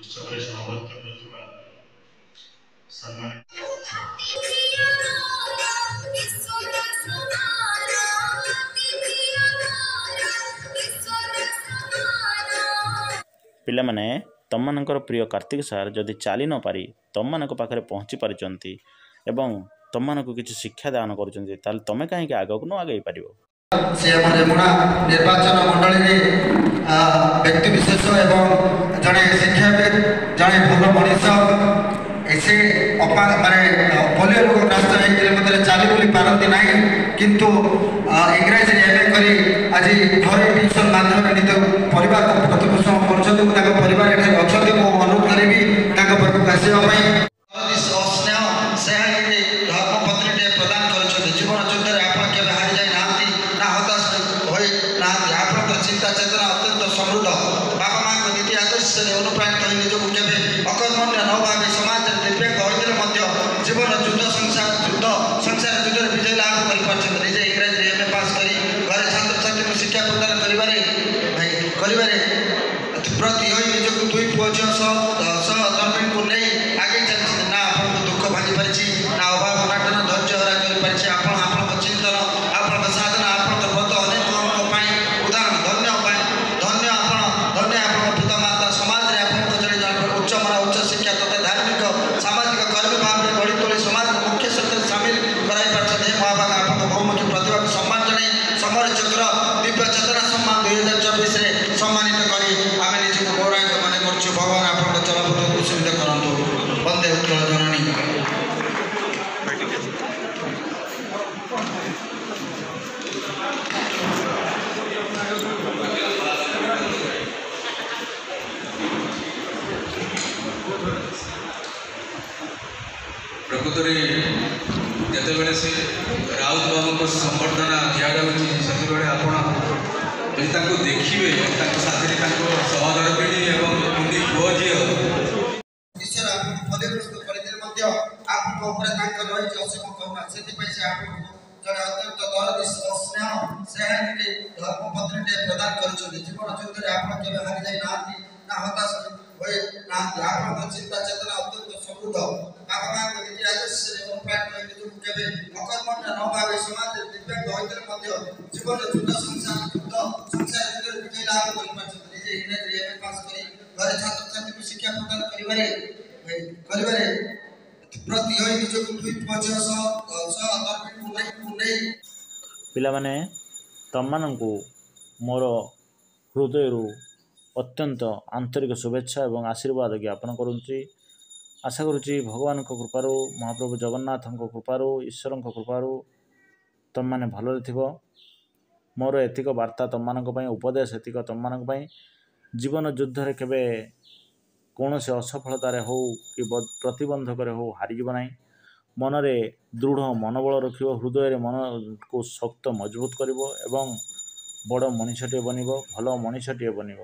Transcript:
ଉତ୍ସବରେ ସମବେତ ହେଉଥିବା ସମ୍ମାନ ପିଲାମାନେ ତମମାନଙ୍କର ପ୍ରିୟ କାର୍ତ୍ତିକ ସାର୍ ଯଦି ଚାଲି ନ ପାରି ତମମାନଙ୍କ ପାଖରେ ପହଞ୍ଚି ପାରିଛନ୍ତି ଏବଂ ତମମାନଙ୍କୁ କିଛି ଶିକ୍ଷା ଦାନ କରୁଛନ୍ତି ତାହେଲେ ତମେ କାହିଁକି ଆଗକୁ ନ ଆଗେଇ ପାରିବ। ସେ ଆମ ରେମୁଣା ନିର୍ବାଚନ ମଣ୍ଡଳୀରେ ବ୍ୟକ୍ତିବିଶେଷ ଏବଂ ଜଣେ ଶିକ୍ଷାବିତ ଜଣେ ଭଲ ମଣିଷ ସେ ମାନେ ପୋଲିଓ ରୋଗଗ୍ରସ୍ତ ହେଇଥିଲେ ମଧ୍ୟ ଚାଲି ବୁଲି ପାରନ୍ତି ନାହିଁ କିନ୍ତୁ ଇଂରାଜୀରେ ଏମ୍ଏ କରି ଆଜି ଘରେ ଟ୍ୟୁସନ୍ ମାଧ୍ୟମରେ ନିଜ ପରିବାରକୁ ପ୍ରତିପୋଷଣ କରୁଛନ୍ତି। ତାଙ୍କ ପରିବାର ଏଠାରେ ଅଛନ୍ତି। ମୁଁ ଅନୁରୋଧ କରିବି ତାଙ୍କ ପାଖକୁ ଆସିବା ପାଇଁ। ସ୍ନେହ ସେହାରେ ଧର୍ମପତ୍ନୀଟିଏ ପ୍ରଦାନ କରୁଛନ୍ତି। ଜୀବନ ଯୁଦ୍ଧରେ ଆପଣ କେବେ ହାରିଯାଇ ନାହାନ୍ତି ନା ହତାଶ ହୋଇ ନାହାନ୍ତି। ଆପଣଙ୍କର ଚିନ୍ତା ଚେତନା ଅତ୍ୟନ୍ତ ସମୃଦ୍ଧ। ବାପା ମାଙ୍କ ନୀତି ଆଦର୍ଶରେ ଅନୁପ୍ରାଣିତ ହୋଇ ନିଜକୁ କେବେ ଅକର୍ମଣ୍ୟ ନ ଭାବି ସମାଜରେ ଦିବ୍ୟାଙ୍ଗ ହୋଇଥିଲେ ମଧ୍ୟ ଜୀବନ ସଂସାର ଯୁଦ୍ଧରେ ବିଜୟ ଲାଭ କରିପାରୁଛନ୍ତି। ନିଜେ ଇଂରାଜୀରେ ଏମ୍ଏ ପାସ୍ କରି ଘରେ ଛାତ୍ରଛାତ୍ରୀଙ୍କୁ ଶିକ୍ଷା ପ୍ରଦାନ କରିବାରେ ପ୍ରତି ହୋଇ ନିଜକୁ ଦୁଇ ପୁଅ ଝିଅ ସହ ଧର୍ମୀଙ୍କୁ ନେଇ ଆଗେଇ ଚାଲିଛନ୍ତି। ନା ଆପଣଙ୍କ ଦୁଃଖ ଭାଙ୍ଗି ପାରିଛି ନା ଅଭାବ ଅନାଟନ ଧୈର୍ଯ୍ୟ ହରା କରିପାରିଛି। ଆପଣ ଆପଣଙ୍କ ଚିନ୍ତନ ଆପଣଙ୍କ ସାଧନା ଆପଣଙ୍କ ବ୍ରତ ଅନେକଙ୍କ ପାଇଁ ଉଦାହରଣ ଧନ୍ୟ ଆପଣଙ୍କ ପିତାମାତା ସମାଜରେ ଆପଣଙ୍କ ଜଣେ ଉଚ୍ଚ ଶିକ୍ଷା ତଥା ଧାର୍ମିକ ସାମାଜିକ କର୍ମୀ ଭାବରେ ଗଢ଼ି ତୋଳି ସମାଜର ମୁଖ୍ୟ କ୍ଷେତ୍ରରେ ସାମିଲ କରାଇ ପାରିଛନ୍ତି। ହେ ମହାଭାଗ ଆପଣଙ୍କ ବହୁମୁଖୀ ପ୍ରତିଭାକୁ ସମ୍ମାନ ଜଣାଇ ସମର ଚକ୍ର ଦିବ୍ୟ ଚେତନା ସମ୍ମାନ 2024ରେ ସମ୍ମାନିତ କରି ଆମେ ନିଜକୁ ଗୌରବାନ୍ୱିତ ମନେ କରୁଛୁ। ଭଗବାନ ଆପଣଙ୍କ ଚଳପଥକୁ ସୁବିଧା କରନ୍ତୁ। ବନ୍ଦେ ଉତ୍କଳ ଜନନୀ। ପ୍ରକୃତରେ ଯେତେବେଳେ ସେ ରାଉତ ବାବୁଙ୍କୁ ସମ୍ବର୍ଦ୍ଧନା ଦିଆଯାଉଛି ସେତେବେଳେ ଆପଣ ଯଦି ତାଙ୍କୁ ଦେଖିବେ ତାଙ୍କ ସାଥିରେ ତାଙ୍କ ସହଧର୍ମିଣୀ ଏବଂ ପୁଅ ଝିଅ ଈଶ୍ୱର ଆପଣଙ୍କୁ ଫଲପ୍ରସୂ କରିଥିଲେ ମଧ୍ୟ ଆପଣଙ୍କ ଉପରେ ତାଙ୍କର ରହିଛି ଅସୀମ କରୁଣା। ସେଥିପାଇଁ ସେ ଆପଣଙ୍କୁ ଜଣେ ଅତ୍ୟନ୍ତ ଦରଦୀ ସ୍ନେହ ସେହାରେ ଧର୍ମପତ୍ନୀଟିଏ ପ୍ରଦାନ କରିଛନ୍ତି। ଜୀବନ ଯୁଦ୍ଧରେ ଆପଣ କେବେ ହାରିଯାଇ ନାହାନ୍ତି ନା ହତାଶ ହୋଇ ନାହାନ୍ତି। ଆପଣଙ୍କ ଚିନ୍ତା ଚେତନା ଅତ୍ୟନ୍ତ ସମୃଦ୍ଧ। ବାପା ମାଙ୍କ ନୀତି ଆଦର୍ଶରେ ଅନୁପ୍ରାଣିତ ହୋଇ ନିଜକୁ କେବେ ଅକର୍ମଣ୍ୟ ନ ଭାବି ସମାଜରେ ଦିବ୍ୟାଙ୍ଗ ହୋଇଥିଲେ ମଧ୍ୟ ଜୀବନ ସଂସାର ଯୁଦ୍ଧରେ ବିଜୟ ଲାଭ କରିପାରିଛନ୍ତି। ନିଜେ ଇଂରାଜୀରେ ଏମ୍ଏ ପାସ୍ କରି ଘରେ ଛାତ୍ରଛାତ୍ରୀଙ୍କୁ ଶିକ୍ଷା ପ୍ରଦାନ କରିବାରେ ପ୍ରତି ହୋଇ ନିଜକୁ ଦୁଇ ପୁଅ ଝିଅ ସହ ଧର୍ମୀଙ୍କୁ ନେଇ ପିଲାମାନେ ତମମାନଙ୍କୁ ମୋର ହୃଦୟରୁ ଅତ୍ୟନ୍ତ ଆନ୍ତରିକ ଶୁଭେଚ୍ଛା ଏବଂ ଆଶୀର୍ବାଦ ଜ୍ଞାପନ କରୁଛି। ଆଶା କରୁଛି ଭଗବାନଙ୍କ କୃପାରୁ ମହାପ୍ରଭୁ ଜଗନ୍ନାଥଙ୍କ କୃପାରୁ ଈଶ୍ୱରଙ୍କ କୃପାରୁ ତମମାନେ ଭଲରେ ଥିବ। ମୋର ଏତିକ ବାର୍ତ୍ତା ତମମାନଙ୍କ ପାଇଁ ଉପଦେଶ ଏତିକ ତମମାନଙ୍କ ପାଇଁ। ଜୀବନ ଯୁଦ୍ଧରେ କେବେ କୌଣସି ଅସଫଳତାରେ ହେଉ କି ପ୍ରତିବନ୍ଧକରେ ହେଉ ହାରିଯିବ ନାହିଁ। ମନରେ ଦୃଢ଼ ମନୋବଳ ରଖିବ। ହୃଦୟରେ ମନକୁ ଶକ୍ତ ମଜବୁତ କରିବ ଏବଂ ବଡ଼ ମଣିଷଟିଏ ବନିବ। ଭଲ ମଣିଷଟିଏ ବନିବ।